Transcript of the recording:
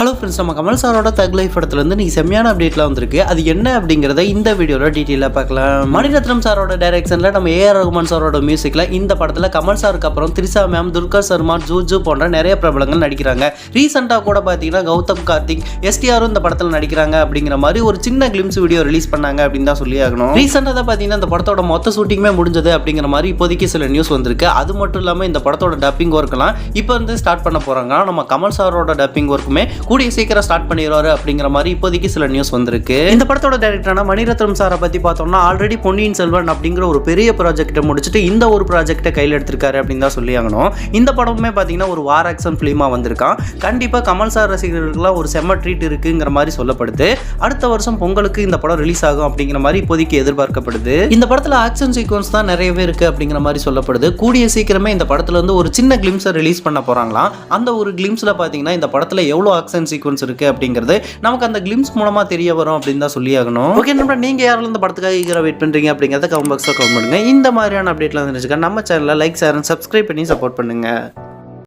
Hello friends, நம்ம கமல் சாரோட தக் லைஃப் படத்துலேருந்து நீ செம்மையான அப்டேட்லாம் வந்திருக்கு. அது என்ன அப்படிங்கிறத இந்த வீடியோவில் டீட்டெயிலாக பார்க்கலாம். மணிரத்னம் சாரோட டைரக்ஷனில் நம்ம ஏஆர் ரகுமான் சாரோட மியூசிக்கில் இந்த படத்தில் கமல் சாருக்கு அப்புறம் திரிஷா மேம், துர்கா சர்மா, ஜூஜு போன்ற நிறைய பிரபலங்கள் நடிக்கிறாங்க. ரீசெண்டாக கூட பார்த்தீங்கன்னா கௌதம் கார்த்திக், எஸ்டிஆரும் இந்த படத்தில் நடிக்கிறாங்க அப்படிங்கிற மாதிரி ஒரு சின்ன கிளிம்ஸ் வீடியோ ரிலீஸ் பண்ணாங்க அப்படின்னு தான் சொல்லி ஆகணும். ரீசெண்டாக தான் பார்த்தீங்கன்னா இந்த படத்தோட மொத்த ஷூட்டிங்குமே முடிஞ்சது அப்படிங்கிற மாதிரி இப்போதைக்கு சில நியூஸ் வந்திருக்கு. அது மட்டும் இல்லாமல் இந்த படத்தோட டப்பிங் ஒர்க்லாம் இப்போ வந்து ஸ்டார்ட் பண்ண போகிறாங்க. நம்ம கமல் சாரோட டப்பிங் ஒர்க்குமே கூடிய சீக்கிரம் ஸ்டார்ட் பண்ணிடுவாரு அப்படிங்கிற மாதிரி இப்போதைக்கு சில நியூஸ் வந்திருக்கு. இந்த படத்தோட டைரக்டரான மணிரத்னம் சாரை பத்தி பார்த்தோம்னா ஆல்ரெடி பொன்னியின் செல்வன் அப்படிங்கிற ஒரு பெரிய ப்ராஜெக்ட்டை முடிச்சுட்டு இந்த ஒரு ப்ராஜெக்ட்டை கையில் எடுத்திருக்காரு அப்படின்னு தான் சொல்லி ஆகணும். இந்த படமுமே பார்த்தீங்கன்னா ஒரு வார் ஆக்ஷன் ஃபிலிமா வந்திருக்கான். கண்டிப்பாக கமல் சார் ரசிகர்களுக்குலாம் ஒரு செம்ம ட்ரீட் இருக்குங்கிற மாதிரி சொல்லப்படுது. அடுத்த வருஷம் பொங்கலுக்கு இந்த படம் ரிலீஸ் ஆகும் அப்படிங்கிற மாதிரி இப்போதைக்கு எதிர்பார்க்கப்படுது. இந்த படத்தில் ஆக்ஷன் சீக்வன்ஸ் தான் நிறையவே இருக்கு அப்படிங்கிற மாதிரி சொல்லப்படுது. கூடிய சீக்கிரமே இந்த படத்துல இருந்து ஒரு சின்ன கிளிம்ஸை ரிலீஸ் பண்ண போறாங்களாம். அந்த ஒரு கிளிம்ஸ்ல பார்த்தீங்கன்னா இந்த படத்தில் எவ்வளோ ஆக்ஷன் சீக்வன்ஸ் இருக்கு அப்படிங்கிறது நமக்கு அந்த கிளிம்ஸ் மூலமா தெரிய வரும் அப்படின்னு தான் சொல்லி ஆகணும். ஓகே நண்பா, நீங்க யாரெல்லாம் இந்த படத்துக்காக வெயிட் பண்றீங்க அப்படிங்கறத கமெண்ட் பாக்ஸ்ல கமெண்ட் பண்ணுங்க. இந்த மாதிரியான அப்டேட்லாம் தெரிஞ்சுக்க நம்ம சேனலை லைக், ஷேர் அண்ட் சப்ஸ்கிரைப் பண்ணி சப்போர்ட் பண்ணுங்க.